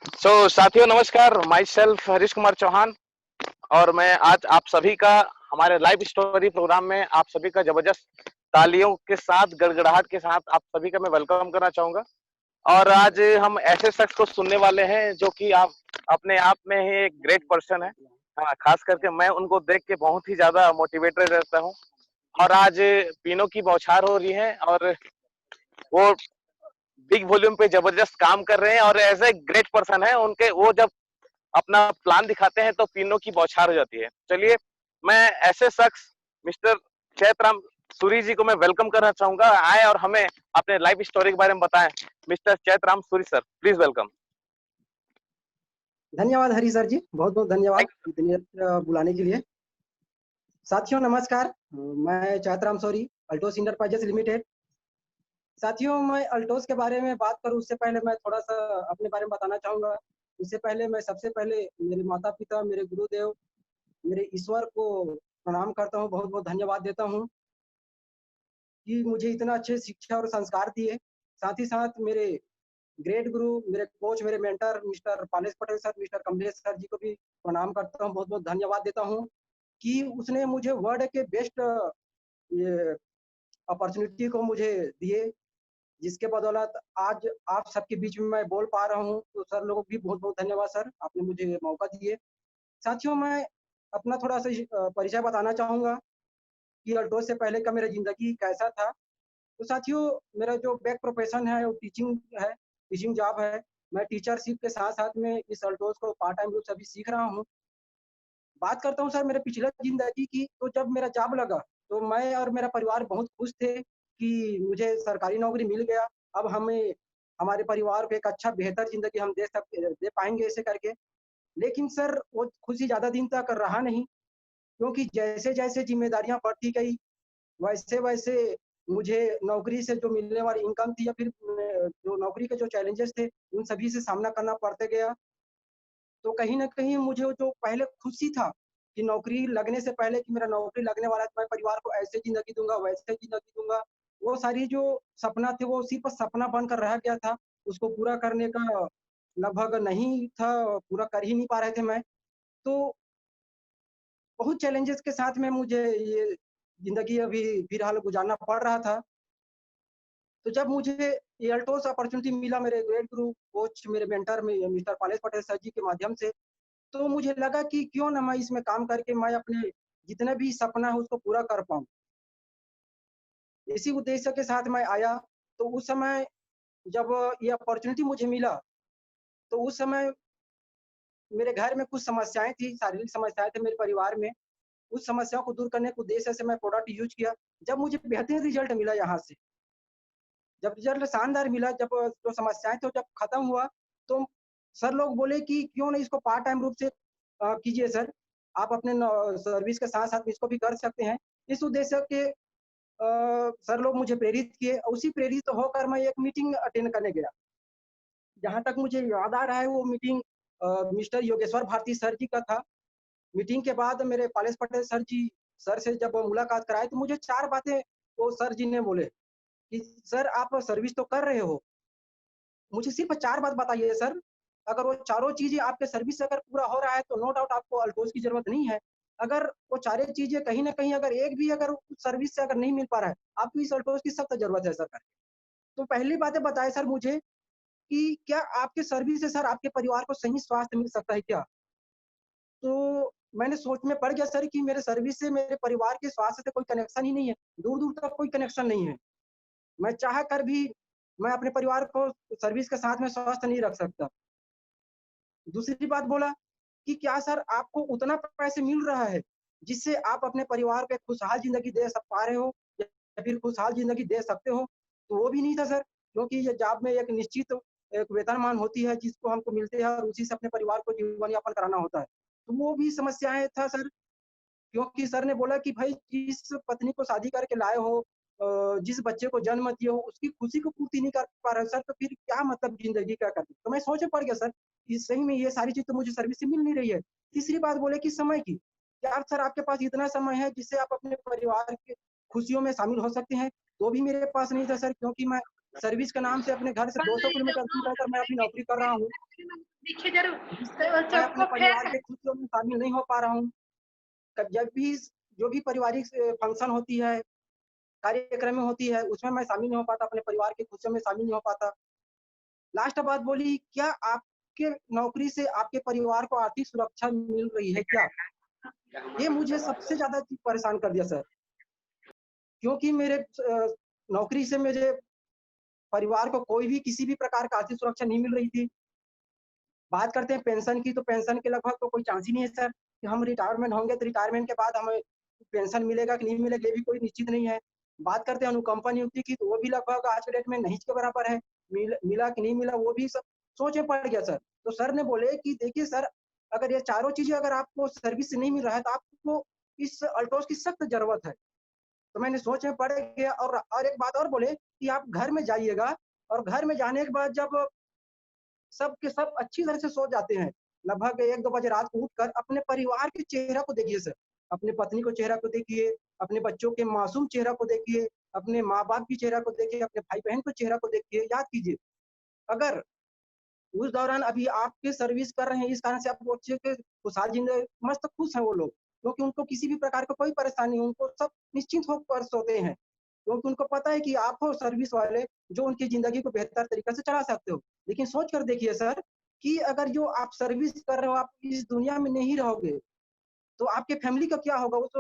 साथियों नमस्कार। My self Harish Kumar Chauhan और मैं आज आप सभी का हमारे लाइव स्टोरी प्रोग्राम में आप सभी का जबरदस्त तालियों के साथ गड़गड़ाहट के साथ आप सभी का मैं वेलकम करना चाहूंगा। और आज हम ऐसे शख्स को सुनने वाले हैं जो कि आप अपने आप में ही एक ग्रेट पर्सन है। हाँ, खास करके मैं उनको देख के बहुत ही ज्यादा मोटिवेटेड रहता हूँ। और आज पीनों की बौछार हो रही है और वो बिग वॉल्यूम पे जबरदस्त काम कर रहे हैं और एज ए ग्रेट पर्सन है उनके। वो जब अपना प्लान दिखाते हैं तो पीनों की बौछार हो जाती है। चलिए, मैं ऐसे शख्स मिस्टर चैतराम सूरी जी को मैं वेलकम करना चाहूंगा। आए और हमें अपने लाइफ स्टोरी के बारे में बताएं। Mister Chaitram Suri sir, please welcome. धन्यवाद हरी सर जी, बहुत बहुत धन्यवाद इतनी बुलाने के लिए। साथियों नमस्कार, मैं Chaitram Suri, Altos enterprises limited. साथियों, मैं अल्टोस के बारे में बात करूं उससे पहले मैं थोड़ा सा अपने बारे में बताना चाहूंगा। उससे पहले मैं सबसे पहले मेरे माता पिता, मेरे गुरुदेव, मेरे ईश्वर को प्रणाम करता हूं, बहुत बहुत धन्यवाद देता हूं कि मुझे इतना अच्छे शिक्षा और संस्कार दिए। साथ ही साथ मेरे ग्रेट गुरु, मेरे कोच, मेरे mentor mister Palesh Patel sir, mister Kamlesh sir ji को भी प्रणाम करता हूँ, बहुत बहुत धन्यवाद देता हूँ कि उसने मुझे वर्ल्ड के बेस्ट ये अपॉर्चुनिटी को मुझे दिए, जिसके बदौलत आज आप सबके बीच में मैं बोल पा रहा हूँ। तो सर लोगों को भी बहुत बहुत धन्यवाद सर, आपने मुझे ये मौका दिए। साथियों, मैं अपना थोड़ा सा परिचय बताना चाहूँगा कि अल्टोस से पहले का मेरा ज़िंदगी कैसा था। तो साथियों, मेरा जो बैक प्रोफेशन है वो टीचिंग है, टीचिंग जॉब है। मैं टीचरशिप के साथ-साथ में इस अल्टोस को पार्ट टाइम रूप से अभी सीख रहा हूँ। बात करता हूँ सर मेरे पिछले ज़िंदगी की, तो जब मेरा जॉब लगा, तो मैं और मेरा परिवार बहुत खुश थे कि मुझे सरकारी नौकरी मिल गया। अब हमें हमारे परिवार को एक अच्छा बेहतर ज़िंदगी हम दे पाएँगे ऐसे करके। लेकिन सर वो खुशी ज़्यादा दिन तक रहा नहीं, क्योंकि जैसे-जैसे ज़िम्मेदारियाँ बढ़ती गई, वैसे-वैसे मुझे नौकरी से जो मिलने वाली इनकम थी या फिर जो नौकरी के जो चैलेंजेस थे, उन सभी से सामना करना पड़ते गया। तो कहीं न कहीं मुझे वो जो पहले खुशी था कि नौकरी लगने से पहले कि मेरा नौकरी लगने वाला है, तो मैं परिवार को ऐसे ज़िंदगी दूँगा, वैसे ज़िंदगी दूँगा। वो सारी जो सपना थे, वो सिर्फ़ सपना बनकर रह गया था। उसको पूरा करने का लगभग नहीं था, पूरा कर ही नहीं पा रहे थे मैं। तो बहुत चैलेंजेस के साथ में मुझे ये ज़िंदगी अभी फ़िलहाल गुज़ारना पड़ रहा था। तो जब मुझे ये अल्टोस अपॉर्च्युनिटी मिला मेरे ग्रेट गुरु, कोच, मेरे मेंटर में मिस्टर पालेश पटेल सर जी के माध्यम से, तो मुझे लगा कि क्यों ना मैं इसमें काम करके मैं अपने जितने भी सपना है उसको पूरा कर पाऊँ। इसी उद्देश्य के साथ मैं आया, तो उस समय जब ये अपॉर्च्युनिटी मुझे मिला, तो उस समय मेरे घर में कुछ समस्याएँ थी, शारीरिक समस्याएँ थे मेरे परिवार में। उस समस्याओं को दूर करने के उद्देश्य से मैं प्रोडक्ट यूज़ किया। जब मुझे बेहतरीन रिज़ल्ट मिला यहाँ से, जब रिज़ल्ट शानदार मिला, जब जो समस्याएँ थी वो जब खत्म हुआ, तो सर लोग बोले कि क्यों नहीं इसको पार्ट टाइम रूप से कीजिए सर। आप अपने सर्विस के साथ-साथ इसको भी कर सकते हैं। इस उद्देश्य के सर लोग मुझे प्रेरित किए। उसी प्रेरित होकर मैं एक मीटिंग अटेंड करने गया। जहाँ तक मुझे याद आ रहा है वो meeting mister Yogeshwar Bharti sir ji का था। मीटिंग के बाद मेरे पालेश पटेल सर से जब मुलाकात कराई, तो मुझे 4 बातें वो सर जी ने बोले कि सर आप सर्विस तो कर रहे हो, मुझे सिर्फ़ 4 बात बताइए सर, अगर वो चारों चीज़ें आपके सर्विस से अगर पूरा हो रहा है तो नो डाउट आपको अल्टोज़ की ज़रूरत नहीं है। अगर वो चारों चीज़ें कहीं न कहीं अगर एक भी अगर उस सर्विस से अगर नहीं मिल पा रहा है, आपको इस अल्टोज़ की सख्त ज़रूरत है सर करके। तो पहली बातें बताए सर मुझे कि क्या आपके सर्विस से सर आपके परिवार को सही स्वास्थ्य मिल सकता है क्या? तो मैंने सोच में पड़ गया सर कि मेरे सर्विस से मेरे परिवार के स्वास्थ्य से कोई कनेक्शन ही नहीं है, दूर-दूर तक कोई कनेक्शन नहीं है। मैं चाह कर भी मैं अपने परिवार को सर्विस के साथ में स्वस्थ नहीं रख सकता। दूसरी बात बोला कि क्या सर आपको उतना पैसे मिल रहा है, जिससे आप अपने परिवार को एक खुशहाल ज़िंदगी दे पा रहे हो या फिर खुशहाल ज़िंदगी दे सकते हो? तो वो भी नहीं था सर, क्योंकि ये जॉब में एक निश्चित एक वेतनमान होती है जिसको हमको मिलते हैं और उसी से अपने परिवार को जीवन यापन कराना होता है। तो वो भी समस्याएँ था सर, क्योंकि सर ने बोला कि भाई जिस पत्नी को शादी करके लाए हो जिस बच्चे को जन्म दिए हो, उसकी खुशी को पूर्ति नहीं कर पा रहे हो सर, तो फिर क्या मतलब ज़िंदगी का करने? तो मैं सोच में पड़ गया सर, कि सही में ये सारी चीज़ तो मुझे सर्विस से मिल नहीं रही है। तीसरी बात बोले कि समय की, क्या सर आपके पास इतना समय है जिससे आप अपने परिवार की खुशियों में शामिल हो सकते हैं? तो भी मेरे पास नहीं था सर, क्योंकि मैं सर्विस के नाम से अपने घर से 200 किलोमीटर दूर रहकर मैं अपनी नौकरी कर रहा हूँ। देखिए जर मैं अपने सबको परिवार फेयर के खुशियों में शामिल नहीं हो पा रहा हूँ। जब भी जो भी पारिवारिक फंक्शन होती है, कार्यक्रम में होती है, उसमें मैं शामिल नहीं हो पाता, अपने परिवार की खुशियों में शामिल नहीं हो पाता। लास्ट बात बोली, क्या आपके नौकरी से आपके परिवार को आर्थिक सुरक्षा मिल रही है क्या? ये मुझे सबसे ज़्यादा चीज़ परेशान कर दिया सर, क्योंकि मेरे नौकरी से मेरे परिवार को कोई भी किसी भी प्रकार का आर्थिक सुरक्षा नहीं मिल रही थी। बात करते हैं पेंशन की, तो पेंशन के लगभग तो कोई चांस ही नहीं है सर, कि हम रिटायरमेंट होंगे तो रिटायरमेंट के बाद हमें पेंशन मिलेगा कि नहीं मिलेगा, ये भी कोई निश्चित नहीं है। बात करते हैं अनुकंपा नियुक्ति की, तो वो भी लगभग आज के डेट में नहीं के बराबर है। मिला कि नहीं मिला, वो भी सब सोच में पड़ गया सर। तो सर ने बोले कि देखिए सर, अगर ये चारों चीज़ें अगर आपको सर्विस से नहीं मिल रहा है, तो आपको इस अल्ट्रोज की सख्त ज़रूरत है। तो मैंने सोच में पड़ गया, और एक बात और बोले कि आप घर में जाइएगा, और घर में जाने के बाद जब सब के सब अच्छी तरह से सो जाते हैं, लगभग 1-2 बजे रात को उठकर अपने परिवार के चेहरा को देखिए सर। अपने पत्नी को चेहरा को देखिए, अपने बच्चों के मासूम चेहरा को देखिए, अपने माँ-बाप की चेहरा को देखिए, अपने भाई-बहन को चेहरा को देखिए, याद कीजिए। अगर उस दौरान अभी आपके सर्विस कर रहे हैं, इस कारण से आप वो अच्छे से खुशहाल ज़िंदगी मस्त खुश हैं वो लोग, क्योंकि उनको किसी भी प्रकार का कोई परेशानी नहीं, उनको सब निश्चिंत होकर सोते हैं। क्योंकि उनको पता है कि आप हो सर्विस वाले, जो उनकी ज़िंदगी को बेहतर तरीके से चला सकते हो। लेकिन सोच कर देखिए सर, कि अगर जो आप सर्विस कर रहे हो, आप इस दुनिया में नहीं रहोगे, तो आपके फैमिली का क्या होगा? उस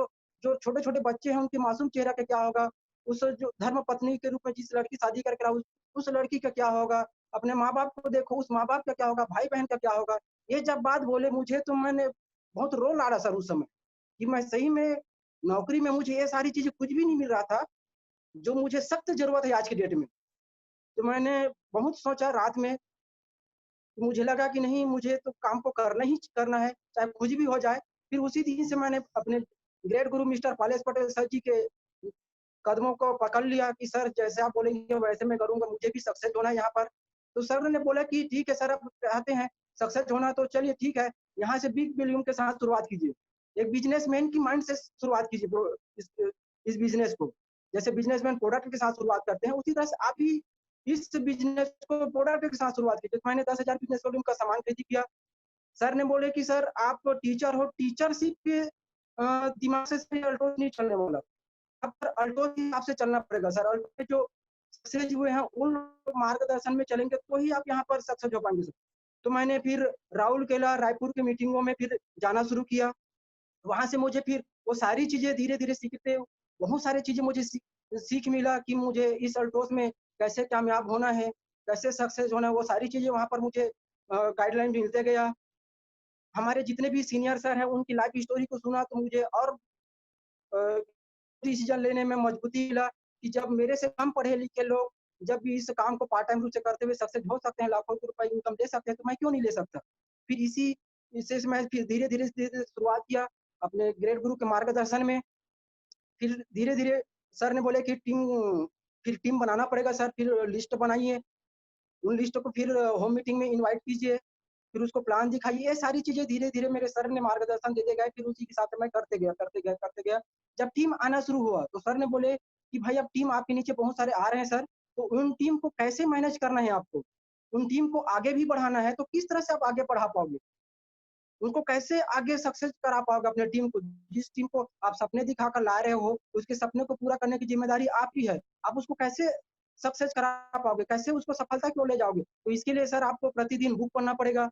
जो छोटे-छोटे बच्चे हैं, उनके मासूम चेहरा का क्या होगा? उस जो धर्मपत्नी के रूप में जिस लड़की शादी करके रहा, उस लड़की का क्या होगा? अपने माँ-बाप को देखो, उस माँ-बाप का क्या होगा? भाई-बहन का क्या होगा? ये जब बात बोले मुझे, तो मैंने बहुत रो डाला सर उस समय, कि मैं सही में नौकरी में मुझे ये सारी चीज़ें कुछ भी नहीं मिल रहा था, जो मुझे सख्त ज़रूरत है आज की डेट में। तो मैंने बहुत सोचा रात में, मुझे लगा कि नहीं, मुझे तो काम को करना ही करना है, चाहे कुछ भी हो जाए। फिर उसी दिन से मैंने अपने ग्रेट गुरु मिस्टर पालेश पटेल सर जी के कदमों को पकड़ लिया कि सर जैसे आप बोलेंगे वैसे मैं करूँगा, मुझे भी सक्सेस होना है यहाँ पर। तो सर ने बोला कि ठीक है सर, आप चाहते हैं सक्सेस होना, तो चलिए ठीक है, यहाँ से बिग वॉल्यूम के साथ शुरुआत कीजिए। एक बिज़नेसमैन की माइंड से शुरुआत कीजिए ब्रो, इस बिज़नेस को। जैसे बिज़नेसमैन प्रोडक्ट के साथ शुरुआत करते हैं, उसी तरह से आप भी इस बिज़नेस को प्रोडक्ट के साथ शुरुआत कीजिए। तो मैंने 10,000 बिज़नेस वॉल्यूम का सामान खरीद किया। सर ने बोले कि सर आप टीचर हो, टीचरशिप के दिमाग से अल्टो नहीं चलने वाला। अब सर अल्टो के हिसाब से चलना पड़ेगा सर। अल्टो के जो सक्सेस हुए हैं, उन मार्गदर्शन में चलेंगे तो ही आप यहाँ पर सक्सेस हो पाएँगे सर। तो मैंने फिर राउरकेला, रायपुर की मीटिंगों में फिर जाना शुरू किया। वहाँ से मुझे फिर वो सारी चीज़ें धीरे-धीरे सीखते, बहुत सारी चीज़ें मुझे सीख मिला कि मुझे इस अल्टोस में कैसे कामयाब होना है, कैसे सक्सेस होना है, वो सारी चीज़ें वहाँ पर मुझे गाइडलाइन मिलते गया। हमारे जितने भी सीनियर सर हैं, उनकी लाइफ़ स्टोरी को सुना, तो मुझे और अ, डिसीज़न लेने में मजबूती मिला कि जब मेरे से कम पढ़े-लिखे लोग जब भी इस काम को पार्ट टाइम रूप से करते हुए सक्सेस हो सकते हैं, लाखों रुपए इनकम ले सकते हैं, तो मैं क्यों नहीं ले सकता? फिर इससे से मैं फिर धीरे-धीरे शुरुआत किया अपने ग्रेट गुरु के मार्गदर्शन में। फिर धीरे-धीरे सर ने बोले कि टीम बनाना पड़ेगा सर, फिर लिस्ट बनाइए। उन लिस्ट को फिर होम मीटिंग में इनवाइट कीजिए, फिर उसको प्लान दिखाइए। ये सारी चीज़ें धीरे-धीरे मेरे सर ने मार्गदर्शन देते गए, फिर उसी के साथ मैं करते गया, करते गया, करते गया। जब टीम आना शुरू हुआ, तो सर ने बोले कि भाई अब टीम आपके नीचे बहुत सारे आ रहे हैं सर, तो उन टीम को कैसे मैनेज करना है आपको? उन टीम को आगे भी बढ़ाना है, तो किस तरह से आप आगे बढ़ा पाओगे? उनको कैसे आगे सक्सेस करा पाओगे अपने टीम को? जिस टीम को आप सपने दिखाकर ला रहे हो, उसके सपने को पूरा करने की ज़िम्मेदारी आपकी है। आप उसको कैसे सक्सेस करा पाओगे? कैसे उसको सफलता की ओर ले जाओगे? तो इसके लिए सर आपको प्रतिदिन बुक पढ़ना पड़ेगा,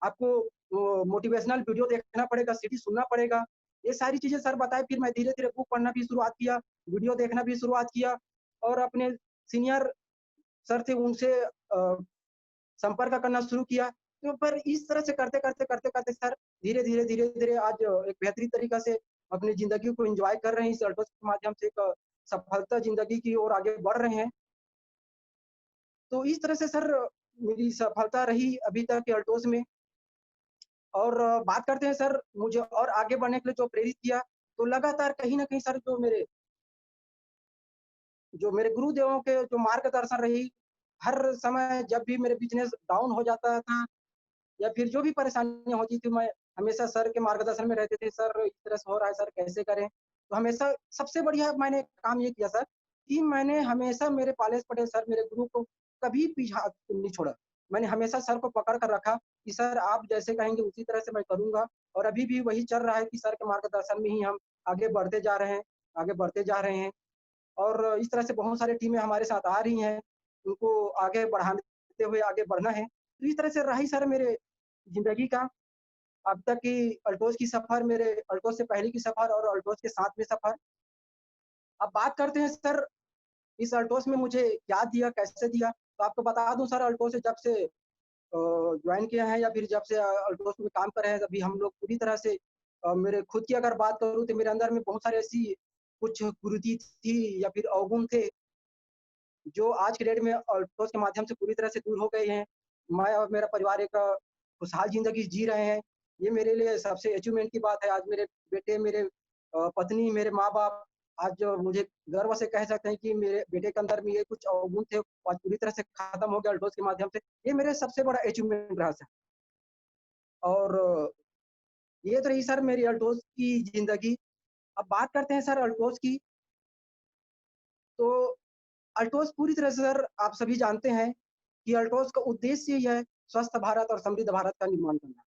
आपको मोटिवेशनल वीडियो देखना पड़ेगा, सीडी सुनना पड़ेगा। ये सारी चीज़ें सर बताए, फिर मैं धीरे-धीरे बुक पढ़ना भी शुरुआत किया, वीडियो देखना भी शुरुआत किया, और अपने सीनियर सर थे उनसे संपर्क करना शुरू किया। तो पर इस तरह से करते-करते सर धीरे-धीरे आज एक बेहतरीन तरीक़ा से अपनी ज़िंदगी को एन्जॉय कर रहे हैं। इस अल्टोस के माध्यम से एक सफलता ज़िंदगी की ओर आगे बढ़ रहे हैं। तो इस तरह से सर मेरी सफलता रही अभी तक के अल्टोस में। और बात करते हैं सर मुझे और आगे बढ़ने के लिए जो प्रेरित किया, तो लगातार कहीं न कहीं सर जो मेरे गुरुदेवों के जो मार्गदर्शन रही, हर समय जब भी मेरे बिज़नेस डाउन हो जाता था, या फिर जो भी परेशानियाँ होती थी, मैं हमेशा सर के मार्गदर्शन में रहते थे। सर इस तरह से हो रहा है सर, कैसे करें? तो हमेशा सबसे बढ़िया मैंने काम ये किया सर, कि मैंने हमेशा मेरे पालेश पटेल सर मेरे गुरु को कभी पीछा नहीं छोड़ा। मैंने हमेशा सर को पकड़ कर रखा कि सर आप जैसे कहेंगे उसी तरह से मैं करूँगा, और अभी भी वही चल रहा है कि सर के मार्गदर्शन में ही हम आगे बढ़ते जा रहे हैं, आगे बढ़ते जा रहे हैं। और इस तरह से बहुत सारी टीमें हमारे साथ आ रही हैं, उनको आगे बढ़ाते हुए आगे बढ़ना है। तो इस तरह से रही सर मेरे ज़िंदगी का अब तक की अल्टोज़ की सफ़र, मेरे अल्टोज़ से पहले की सफ़र और अल्टोज़ के साथ में सफ़र। अब बात करते हैं सर इस अल्टोज़ में मुझे क्या दिया, कैसे दिया? तो आपको बता दूँ सर, अल्टोज़ से जब से जॉइन किया है या फिर जब से अल्टोज़ में काम कर रहे हैं, अभी हम लोग पूरी तरह से मेरे खुद की अगर बात करूँ तो मेरे अंदर में बहुत सारी ऐसी कुछ कुरीति थी या फिर अवगुण थे, जो आज के डेट में अल्टोज़ के माध्यम से पूरी तरह से दूर हो गए हैं। मैं और मेरा परिवार एक खुशहाल ज़िंदगी जी रहे हैं। ये मेरे लिए सबसे अचीवमेंट की बात है। आज मेरे बेटे, मेरे पत्नी, मेरे माँ-बाप आज मुझे गर्व से कह सकते हैं कि मेरे बेटे के अंदर में ये कुछ अवगुण थे, आज पूरी तरह से खत्म हो गया अल्टोज़ के माध्यम से। ये मेरे सबसे बड़ा अचीवमेंट रहा सर। और ये तो रही सर मेरी अल्टोज़ की ज़िंदगी। अब बात करते हैं सर अल्टोज़ की, तो अल्टोज़ पूरी तरह से सर आप सभी जानते हैं कि अल्टोज़ का उद्देश्य ही है स्वस्थ भारत और समृद्ध भारत का निर्माण करना।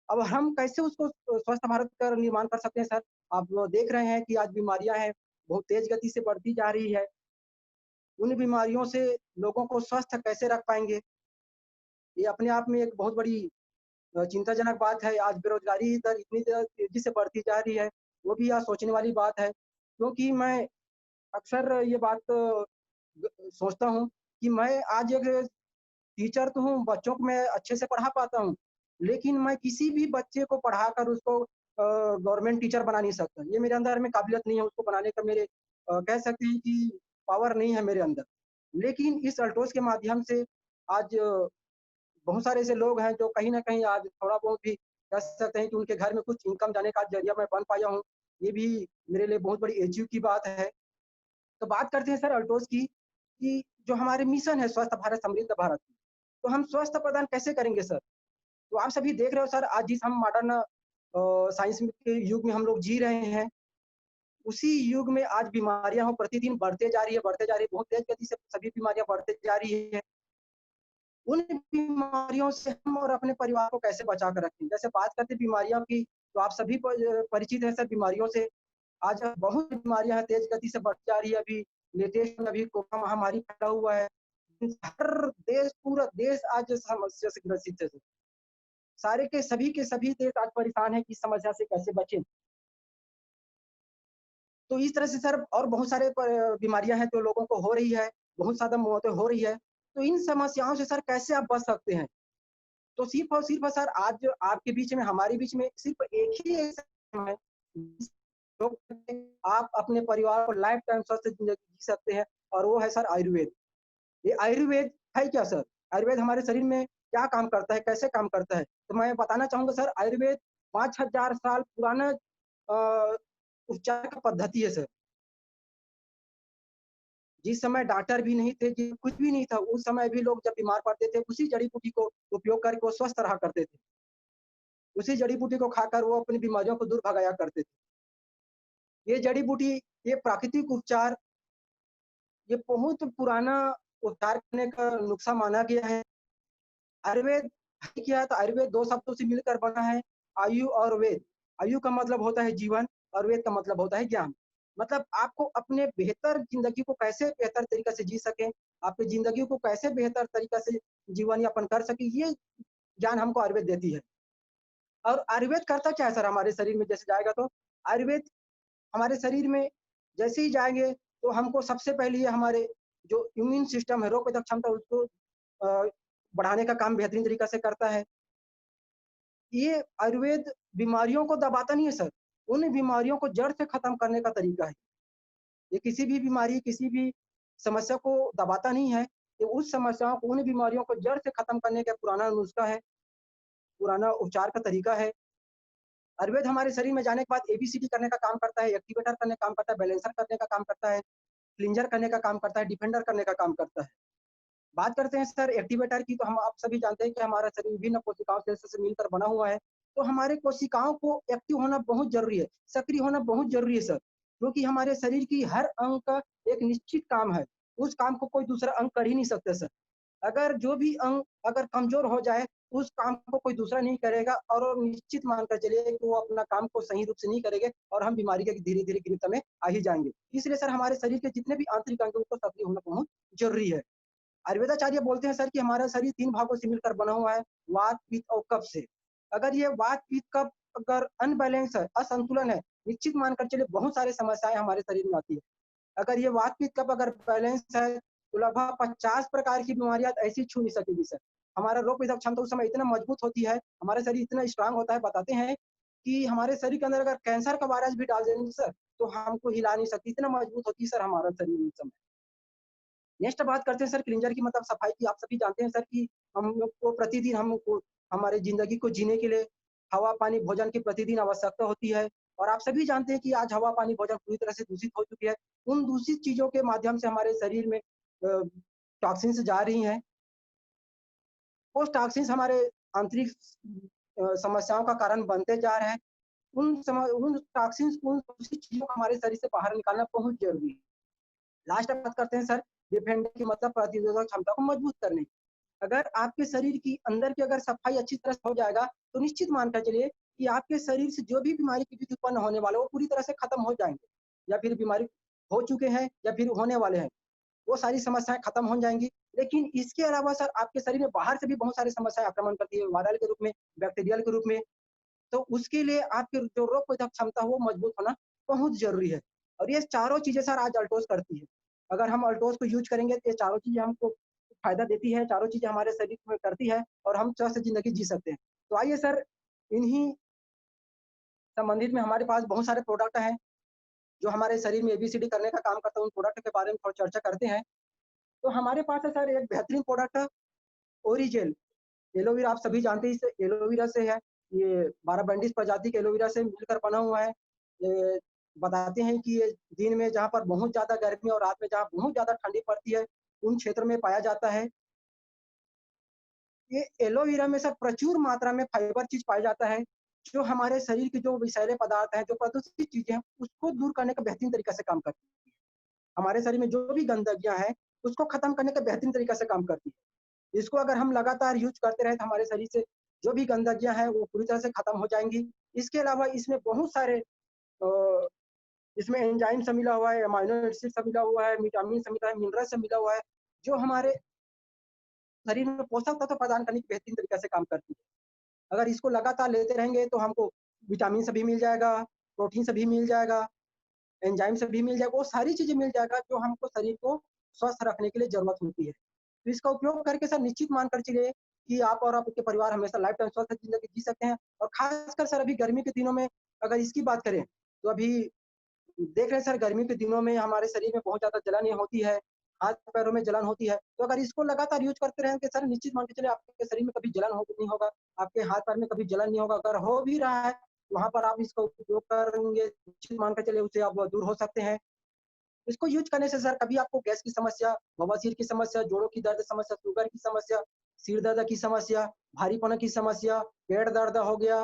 अब हम कैसे उसको स्वस्थ भारत का निर्माण कर सकते हैं सर? आप देख रहे हैं कि आज बीमारियाँ हैं, बहुत तेज़ गति से बढ़ती जा रही है। उन बीमारियों से लोगों को स्वस्थ कैसे रख पाएँगे? ये अपने आप में एक बहुत बड़ी चिंताजनक बात है। आज बेरोज़गारी दर इतनी तेज़ी से बढ़ती जा रही है, वो भी आज सोचने वाली बात है। क्योंकि मैं अक्सर ये बात सोचता हूँ कि मैं आज एक टीचर तो हूँ, बच्चों को मैं अच्छे से पढ़ा पाता हूँ, लेकिन मैं किसी भी बच्चे को पढ़ाकर उसको गवर्नमेंट टीचर बना नहीं सकता। ये मेरे अंदर में काबिलियत नहीं है उसको बनाने का, मेरे कह सकते हैं कि पावर नहीं है मेरे अंदर। लेकिन इस अल्टोज़ के माध्यम से आज बहुत सारे ऐसे लोग हैं जो कहीं न कहीं आज थोड़ा बहुत भी कह सकते हैं कि उनके घर में कुछ इनकम जाने का ज़रिया मैं बन पाया हूँ। ये भी मेरे लिए बहुत बड़ी अचीव की बात है। तो बात करते हैं सर अल्टोज़ की, कि जो हमारे मिशन है स्वस्थ भारत, समृद्ध भारत, तो हम स्वस्थ प्रदान कैसे करेंगे सर? तो आप सभी देख रहे हो सर, आज जिस हम मॉडर्न साइंस में के युग में हम लोग जी रहे हैं, उसी युग में आज बीमारियाँ हो प्रतिदिन बढ़ते जा रही है, बढ़ते जा रही है, बहुत तेज़ गति से सभी बीमारियाँ बढ़ते जा रही है। उन बीमारियों से हम और अपने परिवार को कैसे बचा कर रखें? जैसे बात करते हैं बीमारियों की, तो आप सभी परिचित हैं सर बीमारियों से। आज बहुत बीमारियाँ हैं, तेज़ गति से बढ़ती जा रही है। अभी लेटेस्ट में अभी कोरोना महामारी फैला हुआ है। हर देश, पूरा देश आज इस समस्या से ग्रसित है सर। सारे के सभी देश आज परेशान हैं कि इस समस्या से कैसे बचें। तो इस तरह से सर और बहुत सारे बीमारियाँ हैं जो लोगों को हो रही है, बहुत ज़्यादा मौतें हो रही है। तो इन समस्याओं से सर कैसे आप बच सकते हैं? तो सिर्फ़ और सिर्फ़ सर आज आपके बीच में, हमारे बीच में सिर्फ़ एक ही ऐसा है, जो आप अपने परिवार को लाइफ़ टाइम स्वस्थ ज़िंदगी जी सकते हैं, और वो है सर आयुर्वेद। ये आयुर्वेद है क्या सर? आयुर्वेद हमारे शरीर में क्या काम करता है, कैसे काम करता है? तो मैं बताना चाहूँगा सर, आयुर्वेद 5000 साल पुराना उपचार का पद्धति है सर। जिस समय डॉक्टर भी नहीं थे, जी कुछ भी नहीं था, उस समय भी लोग जब बीमार पड़ते थे, उसी जड़ी-बूटी को उपयोग करके वो स्वस्थ रहा करते थे। उसी जड़ी-बूटी को खाकर वो अपनी बीमारियों को दूर भगाया करते थे। ये जड़ी-बूटी, ये प्राकृतिक उपचार, ये बहुत पुराना उपचार करने का नुस्खा माना गया है। आयुर्वेद है क्या? तो आयुर्वेद 2 शब्दों से मिलकर बना है, आयु और वेद। आयु का मतलब होता है जीवन और वेद का मतलब होता है ज्ञान। मतलब आपको अपने बेहतर ज़िंदगी को कैसे बेहतर तरीक़े से जी सकें, आपकी ज़िंदगी को कैसे बेहतर तरीक़े से जीवन यापन कर सकें, ये ज्ञान हमको आयुर्वेद देती है। और आयुर्वेद करता क्या है सर हमारे शरीर में जैसे जाएगा तो? आयुर्वेद हमारे शरीर में जैसे ही जाएँगे, तो हमको सबसे पहले ये हमारे जो इम्यून सिस्टम है, रोग प्रतिरोधक क्षमता, उसको अ, बढ़ाने का काम बेहतरीन तरीक़ा से करता है। ये आयुर्वेद बीमारियों को दबाता नहीं है सर, उन बीमारियों को जड़ से खत्म करने का तरीका है। ये किसी भी बीमारी, किसी भी समस्या को दबाता नहीं है, ये उस समस्याओं को, उन बीमारियों को जड़ से खत्म करने का पुराना नुस्खा है, पुराना उपचार का तरीका है। आयुर्वेद हमारे शरीर में जाने के बाद एबीसीडी करने का काम करता है, एक्टिवेटर करने का काम करता है, बैलेंसर करने का काम करता है, क्लींजर करने का काम करता है, डिफेंडर करने का काम करता है। बात करते हैं सर एक्टिवेटर की, तो हम आप सभी जानते हैं कि हमारा शरीर विभिन्न कोशिकाओं से मिलकर बना हुआ है। तो हमारे कोशिकाओं को एक्टिव होना बहुत ज़रूरी है, सक्रिय होना बहुत ज़रूरी है सर, क्योंकि हमारे शरीर की हर अंग का एक निश्चित काम है। उस काम को कोई दूसरा अंग कर ही नहीं सकता सर। अगर जो भी अंग अगर कमज़ोर हो जाए, उस काम को कोई दूसरा नहीं करेगा और वो निश्चित मानकर चलिए कि वो अपना काम को सही रूप से नहीं करेंगे और हम बीमारी के धीरे-धीरे गिरफ्त में आ ही जाएँगे। इसलिए सर हमारे शरीर के जितने भी आंतरिक अंग हैं, उनको सक्रिय होना बहुत ज़रूरी है। आयुर्वेदाचार्य बोलते हैं सर कि हमारा शरीर 3 भागों से मिलकर बना हुआ है, वात, पित्त और कफ से। अगर ये वात, पित्त, कफ अगर अनबैलेंस है, असंतुलन है, निश्चित मानकर चलिए बहुत सारी समस्याएँ हमारे शरीर में आती है। अगर ये वात, पित्त, कफ अगर बैलेंस है, तो लगभग 50 प्रकार की बीमारियाँ ऐसी छू नहीं सकेगी सर। हमारा रोग प्रतिरोधक क्षमता उस समय इतना मजबूत होती है, हमारा शरीर इतना स्ट्रॉन्ग होता है, बताते हैं कि हमारे शरीर के अंदर अगर कैंसर का वायरस भी डाल देंगे सर, तो हमको हिला नहीं सकती, इतना मजबूत होती है सर हमारा शरीर उस समय। नेक्स्ट बात करते हैं सर क्लींजर की मतलब सफाई की। आप सभी जानते हैं सर कि हम लोग को प्रतिदिन हमको हमारे ज़िंदगी को जीने के लिए हवा, पानी, भोजन की प्रतिदिन आवश्यकता होती है और आप सभी जानते हैं कि आज हवा, पानी, भोजन पूरी तरह से दूषित हो चुकी है। उन दूषित चीज़ों के माध्यम से हमारे शरीर में टॉक्सिन्स जा रही हैं। वो टॉक्सिन्स हमारे आंतरिक समस्याओं का कारण बनते जा रहे हैं। उन टॉक्सिन्स को, उन दूषित चीज़ों को हमारे शरीर से बाहर निकालना बहुत ज़रूरी है। लास्ट में बात करते हैं सर डिफेंड की मतलब प्रतिरोधक क्षमता को मजबूत करने की। अगर आपके शरीर की अंदर की अगर सफाई अच्छी तरह से हो जाएगा, तो निश्चित मानकर चलिए कि आपके शरीर से जो भी बीमारी की बीज उत्पन्न होने वाले, वो पूरी तरह से खत्म हो जाएँगे या फिर बीमारी हो चुके हैं या फिर होने वाले हैं, वो सारी समस्याएँ खत्म हो जाएँगी। लेकिन इसके अलावा सर आपके शरीर में बाहर से भी बहुत सारी समस्याएँ आक्रमण करती है, वायरल के रूप में, बैक्टीरियल के रूप में। तो उसके लिए आपके जो रोग प्रतिरोधक क्षमता है वो मजबूत होना बहुत ज़रूरी है और ये चारों चीज़ें सर आज अल्टोज़ करती है। अगर हम अल्टोज़ को यूज़ करेंगे तो ये चारों चीज़ें हमको फ़ायदा देती है, चारों चीज़ें हमारे शरीर में करती है और हम स्वस्थ ज़िंदगी जी सकते हैं। तो आइए सर इन्हीं संबंधित में हमारे पास बहुत सारे प्रोडक्ट हैं, जो हमारे शरीर में एबीसीडी करने का काम करता है, उन प्रोडक्ट के बारे में थोड़ा चर्चा करते हैं। तो हमारे पास है सर एक बेहतरीन प्रोडक्ट ओरिजेल। एलोवेरा आप सभी जानते हैं इस एलोवेरा से है। ये बारहबंडिस प्रजाति के एलोवेरा से मिलकर बना हुआ है। ये बताते हैं कि ये दिन में जहाँ पर बहुत ज़्यादा गर्मी और रात में जहाँ बहुत ज़्यादा ठंडी पड़ती है, उन क्षेत्र में पाया जाता है। ये एलोवेरा में सर प्रचुर मात्रा में फाइबर चीज़ पाया जाता है, जो हमारे शरीर के जो विषैले पदार्थ हैं, जो प्रदूषित चीज़ें हैं, उसको दूर करने का बेहतरीन तरीका से काम करती है। हमारे शरीर में जो भी गंदगियाँ हैं, उसको खत्म करने का बेहतरीन तरीका से काम करती है। इसको अगर हम लगातार यूज़ करते रहे तो हमारे शरीर से जो भी गंदगियाँ हैं वो पूरी तरह से खत्म हो जाएँगी। इसके अलावा इसमें बहुत सारे अ, इसमें एंजाइम से मिला हुआ है, अमाइनो एसिड से मिला हुआ है, विटामिन से मिला है, मिनरल से मिला हुआ है, जो हमारे शरीर में पोषक तत्व प्रदान करने की बेहतरीन तरीके से काम करती है। अगर इसको लगातार लेते रहेंगे तो हमको विटामिन से भी मिल जाएगा, प्रोटीन से भी मिल जाएगा, एंजाइम से भी मिल जाएगा, वो सारी चीज़ें मिल जाएगा जो हमको शरीर को स्वस्थ रखने के लिए ज़रूरत होती है। तो इसका उपयोग करके सर निश्चित मानकर चलिए कि आप और आपके परिवार हमेशा लाइफ टाइम स्वस्थ ज़िंदगी जी सकते हैं और ख़ासकर सर अभी गर्मी के दिनों में अगर इसकी बात करें, तो अभी देख रहे हैं सर गर्मी के दिनों में हमारे शरीर में बहुत ज़्यादा जलन ये होती है, हाथ-पैरों में जलन होती है। तो अगर इसको लगातार यूज़ करते रहेंगे सर निश्चित मान के चलिए आपके शरीर में कभी जलन हो नहीं होगा, आपके हाथ-पैर में कभी जलन नहीं होगा। अगर हो भी रहा है, वहाँ पर आप इसका उपयोग करेंगे, निश्चित मान के चलिए उससे आप दूर हो सकते हैं। इसको यूज़ करने से सर कभी आपको गैस की समस्या, बवासीर की समस्या, जोड़ों की दर्द समस्या, शुगर की समस्या, सिर दर्द की समस्या, भारीपन की समस्या, पेट दर्द हो गया,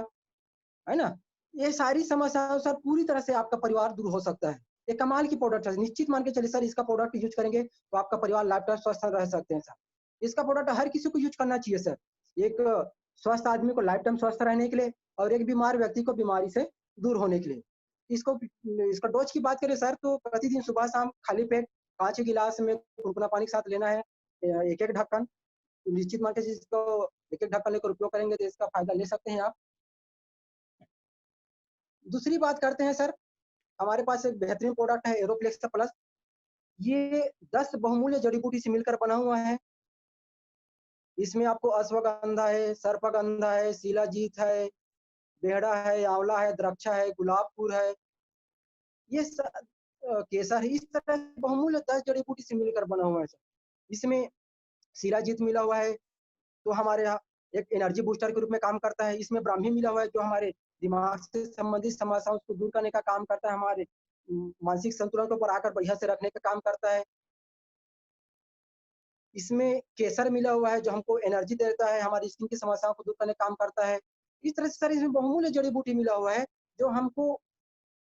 है ना? ये सारी समस्याओं सर पूरी तरह से आपका परिवार दूर हो सकता है। ये कमाल की प्रोडक्ट है, निश्चित मान के चलिए सर इसका प्रोडक्ट यूज़ करेंगे तो आपका परिवार लाइफ टाइम स्वस्थ रह सकते हैं सर। इसका प्रोडक्ट हर किसी को यूज़ करना चाहिए सर। एक स्वस्थ आदमी को लाइफ टाइम स्वस्थ रहने के लिए और एक बीमार व्यक्ति को बीमारी से दूर होने के लिए। इसको इसका डोज़ की बात करें सर तो प्रतिदिन सुबह-शाम खाली पेट 5 गिलास में गुनगुना पानी के साथ लेना है। 1-1 ढक्कन, निश्चित मान के चलिए इसको 1-1 ढक्कन लेकर उपयोग करेंगे तो इसका फ़ायदा ले सकते हैं आप। दूसरी बात करते हैं सर, हमारे पास एक बेहतरीन प्रोडक्ट है एरोफ्लेक्स प्लस। ये 10 बहुमूल्य जड़ी-बूटी से मिलकर बना हुआ है। इसमें आपको अश्वगंधा है, सर्पगंधा है, शिलाजीत है, बेहड़ा है, आंवला है, द्राक्षा है, गुलाब फूल है, ये केसर है। इस तरह से बहुमूल्य 10 जड़ी-बूटी से मिलकर बना हुआ है सर। इसमें शिलाजीत मिला हुआ है, तो हमारे यहाँ एक एनर्जी बूस्टर के रूप में काम करता है। इसमें ब्राह्मी मिला हुआ है, जो हमारे दिमाग से संबंधित समस्याओं को दूर करने का काम करता है, हमारे मानसिक संतुलन को बढ़ाकर बढ़िया से रखने का काम करता है। इसमें केसर मिला हुआ है, जो हमको एनर्जी देता है, हमारी स्किन की समस्याओं को दूर करने का काम करता है। इस तरह से सर इसमें बहुमूल्य जड़ी-बूटी मिला हुआ है, जो हमको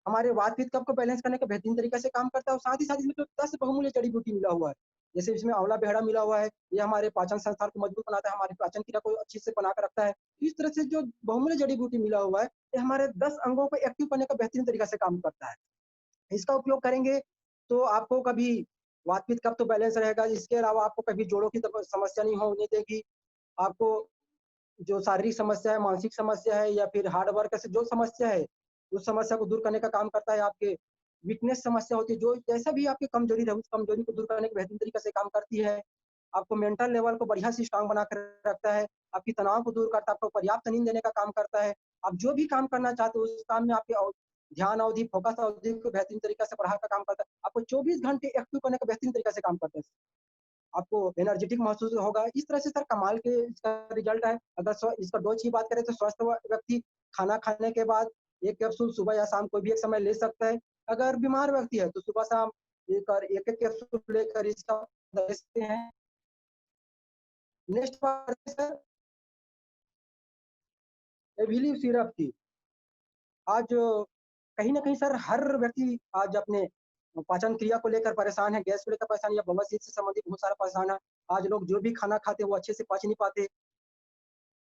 हमारे वात-पित्त कफ को बैलेंस करने का बेहतरीन तरीके से काम करता है और साथ ही साथ इसमें जो 10 बहुमूल्य जड़ी-बूटी मिला हुआ है, जैसे इसमें आंवला बेहड़ा मिला हुआ है, ये हमारे पाचन संस्थान को मजबूत बनाता है, हमारी पाचन क्रिया को अच्छे से बना कर रखता है। इस तरह से जो बहुमूल्य जड़ी-बूटी मिला हुआ है, ये हमारे 10 अंगों को एक्टिव करने का बेहतरीन तरीका से काम करता है। इसका उपयोग करेंगे तो आपको कभी वात-पित्त कफ तो बैलेंस रहेगा, इसके अलावा आपको कभी जोड़ों की तरफ समस्या नहीं होने देगी। आपको जो शारीरिक समस्या है, मानसिक समस्या है या फिर हार्ड वर्क से जो समस्या है, उस समस्या को दूर करने का काम करता है। आपके वीकनेस समस्या होती है, जो जैसा भी आपकी कमजोरी है, उस कमजोरी को दूर करने के बेहतरीन तरीके से काम करती है। आपको मेंटल लेवल को बढ़िया से स्ट्रॉन्ग बना कर रखता है, आपकी तनाव को दूर करता है, आपको पर्याप्त नींद देने का काम करता है। आप जो भी काम करना चाहते हो, उस काम में आपके ध्यान अवधि, फोकस अवधि को बेहतरीन तरीके से बढ़ा कर काम करता है। आपको 24 घंटे एक्टिव करने का बेहतरीन तरीके से काम करता है। आपको एनर्जेटिक महसूस होगा। इस तरह से सर कमाल के इसका रिजल्ट है। अगर इसका डोज़ की बात करें तो स्वस्थ व्यक्ति खाना खाने के बाद 1 कैप्सूल सुबह या शाम कोई भी एक समय ले सकता है। अगर बीमार व्यक्ति है तो सुबह-शाम एक-एक कैप्सूल लेकर इसका ले सकते हैं। नेक्स्ट बात है सर एविलिव सिरप की। आज कहीं न कहीं सर हर व्यक्ति आज अपने पाचन क्रिया को लेकर परेशान है, गैस को लेकर परेशान है या बवासीर से संबंधित बहुत सारा परेशान है। आज लोग जो भी खाना खाते हैं वो अच्छे से पच नहीं पाते।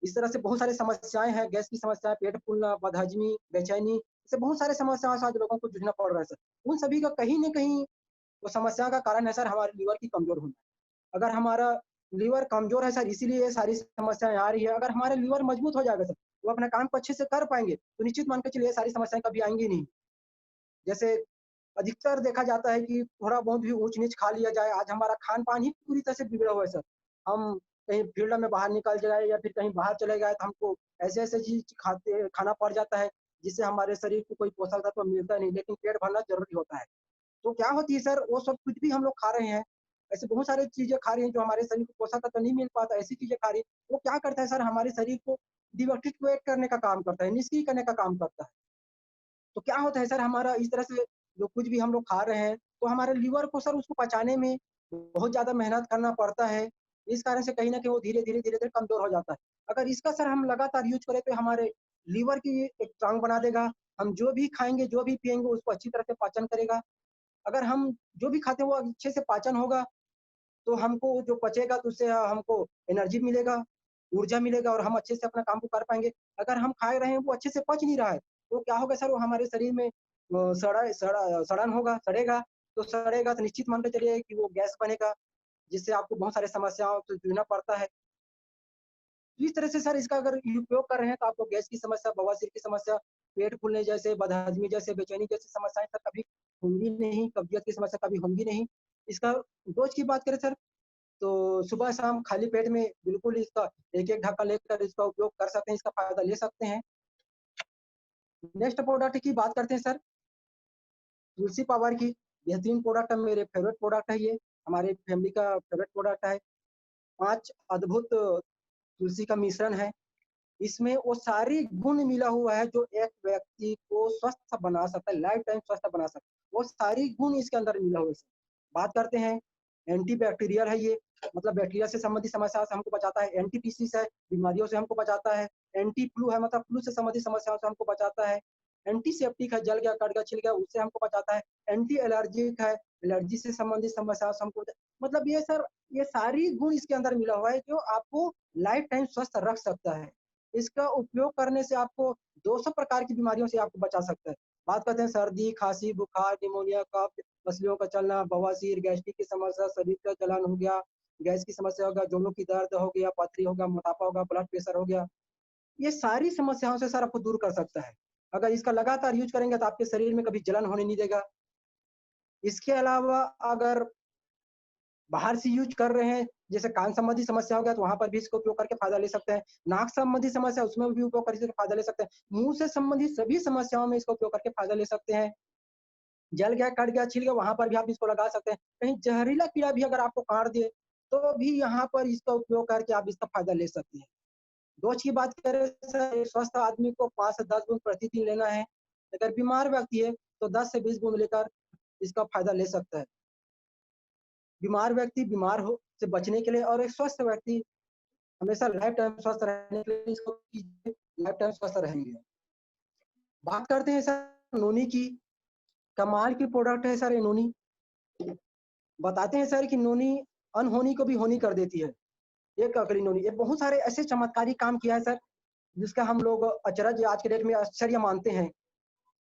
इस तरह से बहुत सारी समस्याएँ हैं, गैस की समस्या, पेट फूलना, बदहज़मी, बेचैनी, ऐसे बहुत सारी समस्याओं से आज लोगों को जूझना पड़ रहा है सर। उन सभी का कहीं न कहीं वो समस्या का कारण है सर हमारे लीवर की कमज़ोर होना। अगर हमारा लीवर कमज़ोर है सर इसीलिए ये सारी समस्याएँ आ रही है। अगर हमारा लीवर मजबूत हो जाएगा सर, वो अपना काम को अच्छे से कर पाएँगे, तो निश्चित मान के चलिए ये सारी समस्याएँ कभी आएँगी नहीं। जैसे अधिकतर देखा जाता है कि थोड़ा बहुत भी ऊँच-नीच खा लिया जाए, आज हमारा खान-पान ही पूरी तरह से बिगड़ा हुआ है सर। हम कहीं फील्ड में बाहर निकल जाए या फिर कहीं बाहर चले गए तो हमको ऐसे-ऐसे चीज़ खाना पड़ जाता है, जिससे हमारे शरीर को कोई पोषक तत्व मिलता नहीं, लेकिन पेट भरना ज़रूरी होता है। तो क्या होती है सर वो सब कुछ भी हम लोग खा रहे हैं, ऐसे बहुत सारी चीज़ें खा रहे हैं जो हमारे शरीर को पोषक तत्व नहीं मिल पाता, ऐसी चीज़ें खा रही हैं, वो क्या करता है सर हमारे शरीर को डिमोटिवेट करने का काम करता है, निष्क्रिय करने का काम करता है। तो क्या होता है सर हमारा इस तरह से जो कुछ भी हम लोग खा रहे हैं, तो हमारे लीवर को सर उसको पचाने में बहुत ज़्यादा मेहनत करना पड़ता है। इस कारण से कहीं न कहीं वो धीरे-धीरे, धीरे-धीरे कमज़ोर हो जाता है। अगर इसका सर हम लगातार यूज़ करें तो हमारे लीवर की एक स्ट्रॉन्ग बना देगा। हम जो भी खाएँगे, जो भी पिएँगे उसको अच्छी तरह से पाचन करेगा। अगर हम जो भी खाते हैं वो अच्छे से पाचन होगा, तो हमको जो पचेगा तो उससे हमको एनर्जी मिलेगा, ऊर्जा मिलेगा और हम अच्छे से अपना काम को कर पाएँगे। अगर हम खा रहे हैं वो अच्छे से पच नहीं रहा है, तो क्या होगा सर वो हमारे शरीर में सड़न होगा, सड़ेगा, तो सड़ेगा तो निश्चित मान के चलिए कि वो गैस बनेगा, जिससे आपको बहुत सारी समस्याओं से जूझना पड़ता है। तो इस तरह से सर इसका अगर उपयोग कर रहे हैं तो आपको गैस की समस्या, बवासीर की समस्या, पेट फूलने जैसे, बदहज़मी जैसे, बेचैनी जैसी समस्याएँ सर कभी होंगी नहीं, कब्ज़ियत की समस्या कभी होंगी नहीं। इसका डोज़ की बात करें सर तो सुबह-शाम खाली पेट में बिल्कुल इसका 1-1 ढक्कन लेकर इसका उपयोग कर सकते हैं, इसका फ़ायदा ले सकते हैं। नेक्स्ट प्रोडक्ट की बात करते हैं सर, तुलसी पावर की बेहतरीन प्रोडक्ट है, मेरे फ़ेवरेट प्रोडक्ट है ये, हमारी फैमिली का फ़ेवरेट प्रोडक्ट है। 5 अद्भुत तुलसी का मिश्रण है। इसमें वो सारी गुण मिला हुआ है जो एक व्यक्ति को स्वस्थ बना सकता है, लाइफ टाइम स्वस्थ बना सकता है। वो सारी गुण इसके अंदर मिला हुआ है। बात करते हैं एंटी बैक्टीरियल है ये, मतलब बैक्टीरिया से संबंधित समस्याओं से हमको बचाता है, एंटी डिसीज़ है, बीमारियों से हमको बचाता है, एंटी फ्लू है मतलब फ्लू से संबंधित समस्याओं से हमको बचाता है, एंटीसेप्टिक है, जल गया, कट गया, छिल गया उससे हमको बचाता है, एंटी एलर्जिक है, एलर्जी से संबंधित समस्याओं से हमको मतलब ये सर ये सारी गुण इसके अंदर मिला हुआ है जो आपको लाइफ टाइम स्वस्थ रख सकता है। इसका उपयोग करने से आपको 200 प्रकार की बीमारियों से आपको बचा सकता है। बात करते हैं सर्दी, खाँसी, बुखार, निमोनिया, कफ, पसलियों का चलना, बवासीर, गैस्ट्रिक की समस्या, शरीर का जलन हो गया, गैस की समस्या हो गया, जोड़ों की दर्द हो गया, पथरी हो गया, मोटापा हो गया, ब्लड प्रेशर हो गया। ये सारी समस्याओं से सर आपको दूर कर सकता है। अगर इसका लगातार यूज़ करेंगे तो आपके शरीर में कभी जलन होने नहीं देगा। इसके अलावा अगर बाहर से यूज़ कर रहे हैं, जैसे कान संबंधी समस्या हो गया तो वहाँ पर भी इसका उपयोग करके फ़ायदा ले सकते हैं। नाक संबंधी समस्या उसमें भी उपयोग करके फ़ायदा ले सकते हैं। मुँह से संबंधित सभी समस्याओं में इसका उपयोग करके फ़ायदा ले सकते हैं। जल गया, कट गया, छिल गया वहाँ पर भी आप इसको लगा सकते हैं। कहीं जहरीला कीड़ा भी अगर आपको काट दे, तो भी यहाँ पर इसका उपयोग करके आप इसका फ़ायदा ले सकते हैं। डोज़ की बात करें सर एक स्वस्थ आदमी को 5 से 10 बूँद प्रतिदिन लेना है। अगर बीमार व्यक्ति है तो 10 से 20 बूँद लेकर इसका फ़ायदा ले सकता है। बीमार व्यक्ति बीमार हो से बचने के लिए और एक स्वस्थ व्यक्ति हमेशा लाइफ टाइम स्वस्थ रहने के लिए इसको कीजिए, लाइफ टाइम स्वस्थ रहेंगे। बात करते हैं सर नोनी की, कमाल की प्रोडक्ट है सर ये नोनी। बताते हैं सर कि नोनी अनहोनी को भी होनी कर देती है। ये ककड़ी नोनी, ये बहुत सारे ऐसे चमत्कारी काम किया है सर, जिसका हम लोग अचरज आज के डेट में आश्चर्य मानते हैं।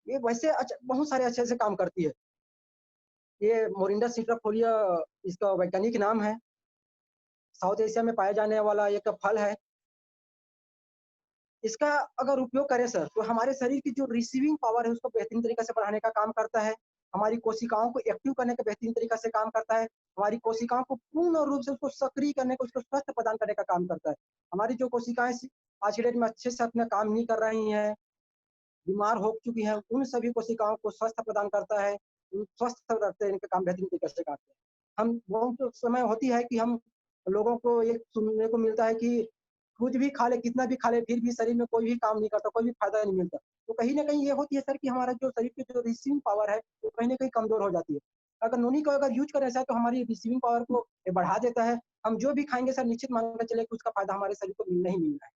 ये वैसे बहुत सारे अच्छे-अच्छे काम करती है। ये मोरिंडा सिट्राफोलिया इसका वैज्ञानिक नाम है। साउथ एशिया में पाया जाने वाला एक फल है। इसका अगर उपयोग करें सर, तो हमारे शरीर की जो रिसीविंग पावर है, उसको बेहतरीन तरीके से बढ़ाने का काम करता है। हमारी कोशिकाओं को एक्टिव करने का बेहतरीन तरीका से काम करता है। हमारी कोशिकाओं को पूर्ण रूप से उसको सक्रिय करने का, उसको स्वस्थ प्रदान करने का काम करता है। हमारी जो कोशिकाएँ आज की डेट में अच्छे से अपना काम नहीं कर रही हैं, बीमार हो चुकी हैं, उन सभी कोशिकाओं को स्वस्थ प्रदान करता है। स्वस्थ रखते हैं, इनका काम बेहतरीन तरीके से करते हैं। हम बहुत समय होती है कि हम लोगों को ये सुनने को मिलता है कि कुछ भी खा ले, कितना भी खा ले, फिर भी शरीर में कोई भी काम नहीं करता, कोई भी फ़ायदा नहीं मिलता। तो कहीं न कहीं ये होती है सर कि हमारा जो शरीर की जो रिसीविंग पावर है, वो कहीं न कहीं कमज़ोर हो जाती है। अगर नोनी को अगर यूज़ करें सर, तो हमारी रिसीविंग पावर को ये बढ़ा देता है। हम जो भी खाएँगे सर, निश्चित मान के चलें कि उसका फ़ायदा हमारे शरीर को मिलना ही मिलना है।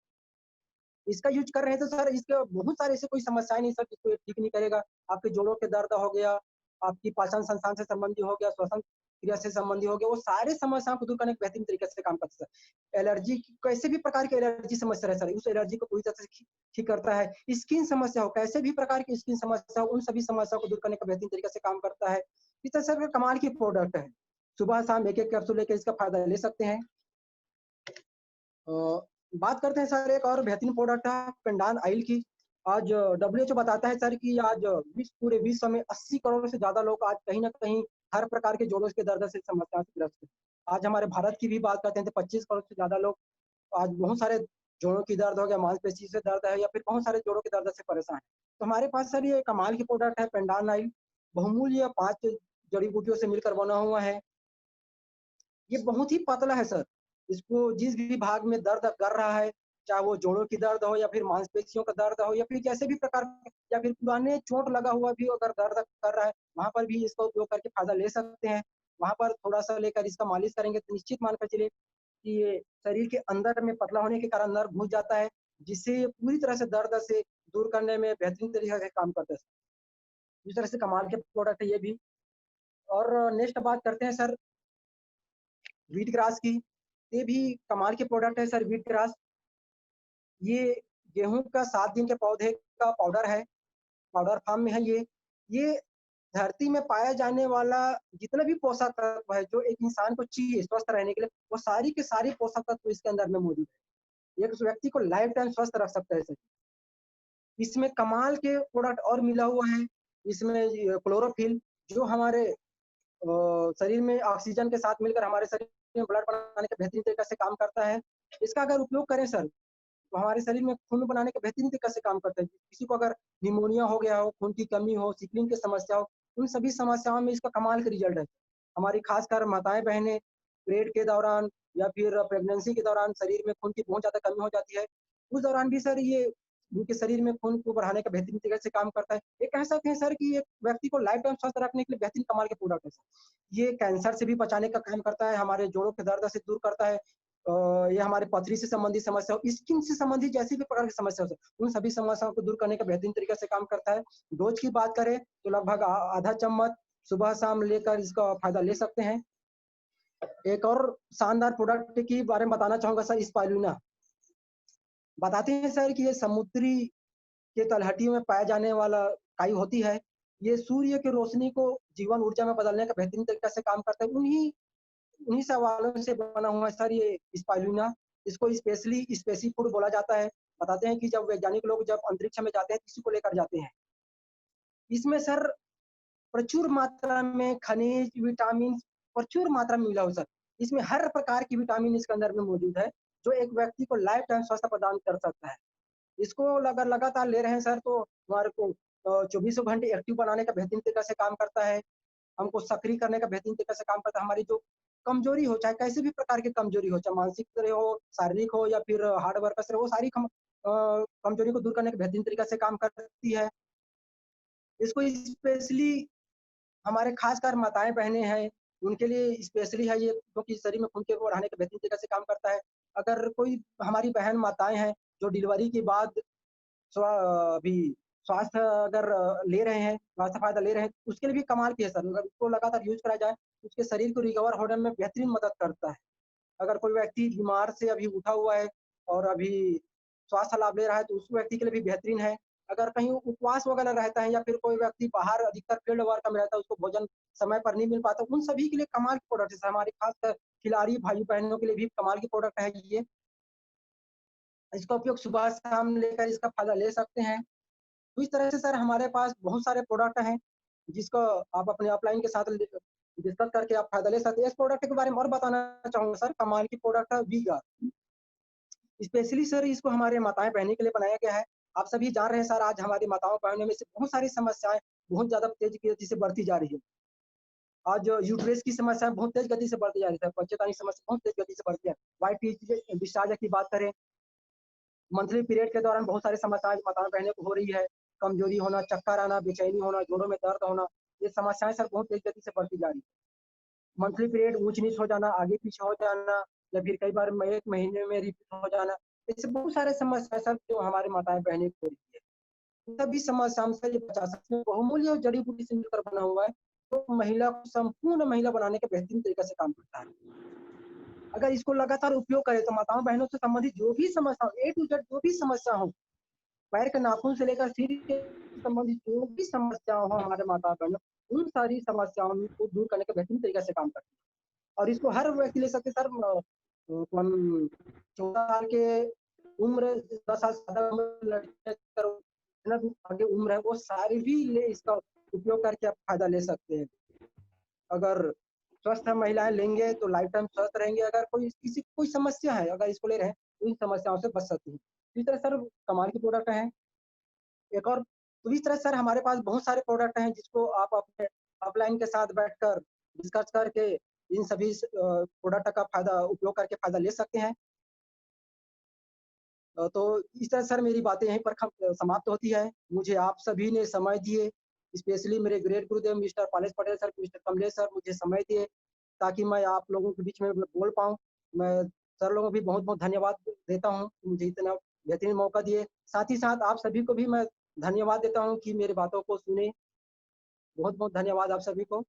इसका यूज़ कर रहे हैं तो सर, इसके बहुत सारे ऐसे कोई समस्याएँ नहीं सर, जिसको ये ठीक नहीं करेगा। आपके जोड़ों के दर्द हो गया, आपकी पाचन संस्थान से संबंधी हो गया, श्वसन क्रिया से संबंधी हो गया, वो सारे समस्याओं को दूर करने के बेहतरीन तरीके से काम करता है। एलर्जी कैसे भी प्रकार की एलर्जी समस्या रहे सर, उस एलर्जी को पूरी तरह से ठीक करता है। स्किन समस्या हो, कैसे भी प्रकार की स्किन समस्या हो, उन सभी समस्याओं को दूर करने का बेहतरीन तरीके से काम करता है। इस तरह से कमाल की प्रोडक्ट है। सुबह-शाम एक-एक कैप्सूल लेके इसका फ़ायदा ले सकते हैं। अ, बात करते हैं सर एक और बेहतरीन प्रोडक्ट है पेंडान ऑयल की। आज डब्ल्यूएचओ बताता है सर कि आज पूरे विश्व में 80 करोड़ से ज़्यादा लोग आज कहीं न कहीं हर प्रकार के जोड़ों के दर्द से समस्या से ग्रस्त हैं। आज हमारे भारत की भी बात करते हैं तो 25 करोड़ से ज़्यादा लोग आज बहुत सारे जोड़ों की दर्द हो गया, मांसपेशी से दर्द है या फिर बहुत सारे जोड़ों के दर्द से परेशान हैं। तो हमारे पास सर ये कमाल की प्रोडक्ट है पेंडान ऑयल। बहुमूल्य 5 जड़ी-बूटियों से मिलकर बना हुआ है। ये बहुत ही पतला है सर। इसको जिस भी भाग में दर्द कर रहा है, चाहे वो जोड़ों की दर्द हो या फिर मांसपेशियों का दर्द हो या फिर कैसे भी प्रकार या फिर पुराने चोट लगा हुआ भी अगर दर्द कर रहा है, वहाँ पर भी इसका उपयोग करके फ़ायदा ले सकते हैं। वहाँ पर थोड़ा-सा लेकर इसका मालिश करेंगे तो निश्चित मान कर चलिए कि ये शरीर के अंदर में पतला होने के कारण नर्व घुस जाता है, जिससे ये पूरी तरह से दर्द से दूर करने में बेहतरीन तरीके से काम करता है। इस तरह से कमाल के प्रोडक्ट है ये भी। और नेक्स्ट बात करते हैं सर व्हीट ग्रास की। ये भी कमाल के प्रोडक्ट है सर व्हीट ग्रास। ये गेहूँ का 7 दिन के पौधे का पाउडर है, पाउडर फॉर्म में है ये। ये धरती में पाया जाने वाला जितना भी पोषक तत्व है, जो एक इंसान को चाहिए स्वस्थ रहने के लिए, वो सारी के सारी पोषक तत्व इसके अंदर में मौजूद है। ये उस व्यक्ति को लाइफ टाइम स्वस्थ रख सकता है सर। इसमें कमाल के प्रोडक्ट और मिला हुआ है, इसमें ये क्लोरोफिल जो हमारे शरीर में ऑक्सीजन के साथ मिलकर हमारे शरीर में ब्लड बनाने का बेहतरीन तरीके से काम करता है। इसका अगर उपयोग करें सर, तो हमारे शरीर में खून बनाने का बेहतरीन तरीके से काम करता है। किसी को अगर निमोनिया हो गया हो, खून की कमी हो, सिकलिंग की समस्या हो, उन सभी समस्याओं में इसका कमाल का रिज़ल्ट है। हमारी खासकर माताएँ-बहनें पीरियड के दौरान या फिर प्रेगनेंसी के दौरान शरीर में खून की बहुत ज़्यादा कमी हो जाती है। उस दौरान भी सर ये उनके शरीर में खून को बढ़ाने का बेहतरीन तरीके से काम करता है। ये कह सकते हैं सर कि ये व्यक्ति को लाइफ टाइम स्वस्थ रखने के लिए बेहतरीन कमाल के प्रोडक्ट है सर। ये कैंसर से भी बचाने का काम करता है, हमारे जोड़ों के दर्द से दूर करता है। ये हमारे पथरी से संबंधित समस्या हो, स्किन से संबंधित जैसी भी प्रकार की समस्या हो, उन सभी समस्याओं को दूर करने का बेहतरीन तरीके से काम करता है। डोज़ की बात करें तो लगभग आधा चम्मच सुबह-शाम लेकर इसका फ़ायदा ले सकते हैं। एक और शानदार प्रोडक्ट के बारे में बताना चाहूँगा सर स्पाइरुलिना। बताते हैं सर कि ये समुद्री के तलहटियों में पाया जाने वाला काई होती है। ये सूर्य की रोशनी को जीवन ऊर्जा में बदलने का बेहतरीन तरीके से काम करता है। उन्हीं उन्हीं सवालों से बना हुआ है सर ये स्पाइरुलिना। इसको स्पेशली स्पेसी फूड बोला जाता है। बताते हैं कि जब वैज्ञानिक लोग जब अंतरिक्ष में जाते हैं, तो इसी को लेकर जाते हैं। इसमें सर प्रचुर मात्रा में खनिज, विटामिन प्रचुर मात्रा में मिला हुआ सर। इसमें हर प्रकार की विटामिन इसके अंदर में मौजूद है, जो एक व्यक्ति को लाइफ टाइम स्वास्थ्य प्रदान कर सकता है। इसको अगर लगातार ले रहे हैं सर, तो हमारे को चौबीसों घंटे एक्टिव बनाने का बेहतरीन तरीके से काम करता है। हमको सक्रिय करने का बेहतरीन तरीके से काम करता है। हमारी जो कमजोरी हो, चाहे कैसी भी प्रकार की कमजोरी हो, चाहे मानसिक तरह हो, शारीरिक हो या फिर हार्ड वर्कर्स रहे, वो सारी कमजोरी को दूर करने के बेहतरीन तरीके से काम करती है। इसको स्पेशली हमारे खासकर माताएँ-बहनें हैं, उनके लिए स्पेशली है ये क्योंकि शरीर में खून के बढ़ाने का बेहतरीन तरीके से काम करता है। अगर कोई हमारी बहन माताएँ हैं, जो डिलीवरी के बाद अभी स्वास्थ्य अगर ले रहे हैं, स्वास्थ्य फ़ायदा ले रहे हैं, उसके लिए भी कमाल की है सर। अगर उसको लगातार यूज़ करा जाए, तो उसके शरीर को रिकवर होने में बेहतरीन मदद करता है। अगर कोई व्यक्ति बीमार से अभी उठा हुआ है और अभी स्वास्थ्य लाभ ले रहा है, तो उस व्यक्ति के लिए भी बेहतरीन है। अगर कहीं उपवास वगैरह रहता है या फिर कोई व्यक्ति बाहर अधिकतर फील्ड वर्क में रहता है, उसको भोजन समय पर नहीं मिल पाता, उन सभी के लिए कमाल की प्रोडक्ट है। हमारे खासकर खिलाड़ी भाई-बहनों के लिए भी कमाल की प्रोडक्ट है ये। इसका उपयोग सुबह-शाम लेकर इसका फ़ायदा ले सकते हैं। तो इस तरह से सर हमारे पास बहुत सारे प्रोडक्ट हैं, जिसको आप अपने अपलाइन के साथ डिस्कस करके आप फ़ायदा ले सकते हैं। इस प्रोडक्ट के बारे में और बताना चाहूँगा सर, कमाल की प्रोडक्ट है वी गार्ड। स्पेशली सर इसको हमारे माताएँ बहनें के लिए बनाया गया है। आप सभी जान रहे हैं सर आज हमारी माताओं बहनों में से बहुत सारी समस्याएँ बहुत ज़्यादा तेज़ गति से बढ़ती जा रही है। आज यूट्रेस की समस्या बहुत तेज़ गति से बढ़ती जा रही है, बच्चेदानी की समस्या बहुत तेज़ गति से बढ़ती है। व्हाइट डिस्चार्ज की बात करें, मंथली पीरियड के दौरान बहुत सारी समस्याएँ माताओं बहनों को हो रही है। कमजोरी होना, चक्कर आना, बेचैनी होना, जोड़ों में दर्द होना, ये समस्याएँ सर बहुत तेज़ गति से बढ़ती जा रही है। मंथली पीरियड ऊँच-नीच हो जाना, आगे-पीछे हो जाना या फिर कई बार 1 महीने में रिपीट हो जाना, ऐसे बहुत सारे समस्या सर जो हमारी माताएँ-बहनें को हो रही है। सभी समस्याओं से ये बचा सकते हैं। बहुमूल्य और जड़ी-बूटी से मिलकर बना हुआ है, तो महिला को संपूर्ण महिला बनाने के बेहतरीन तरीके से काम करता है। अगर इसको लगातार उपयोग करें तो माताओं-बहनों से संबंधित जो भी समस्या हो, ए टू जेड जो भी समस्या हो, पैर के नाखून से लेकर सिर के संबंधित जो भी समस्या हो हमारे माता-बहनों, उन सारी समस्याओं को दूर करने के बेहतरीन तरीके से काम करती है। और इसको हर व्यक्ति ले सकते हैं सर कौन 14 साल के उम्र 10 साल से ज़्यादा उम्र लड़के करो जितना भी आगे उम्र है वो सारे भी ले इसका उपयोग करके आप फ़ायदा ले सकते हैं। अगर स्वस्थ महिलाएँ लेंगे तो लाइफ टाइम स्वस्थ रहेंगे, अगर किसी को कोई समस्या है, अगर इसको ले रहे हैं, तो इन समस्याओं से बच सकती हैं। इस तरह सर कमाल की प्रोडक्ट हैं। एक और तो इस तरह सर हमारे पास बहुत सारे प्रोडक्ट हैं जिसको आप अपने अपलाइन के साथ बैठकर डिस्कस करके इन सभी प्रोडक्ट का फ़ायदा उपयोग करके फ़ायदा ले सकते हैं। तो इस तरह सर मेरी बातें यहीं पर समाप्त होती है। मुझे आप सभी ने समय दिए, स्पेशली मेरे ग्रेट गुरुदेव mister Palesh Patel sir, mister Kamlesh sir मुझे समय दिए, ताकि मैं आप लोगों के बीच में बोल पाऊँ। मैं सर लोगों को भी बहुत-बहुत धन्यवाद देता हूँ, कि मुझे इतना बेहतरीन मौका दिए। साथ ही साथ आप सभी को भी मैं धन्यवाद देता हूँ कि मेरी बातों को सुने। बहुत-बहुत धन्यवाद आप सभी को।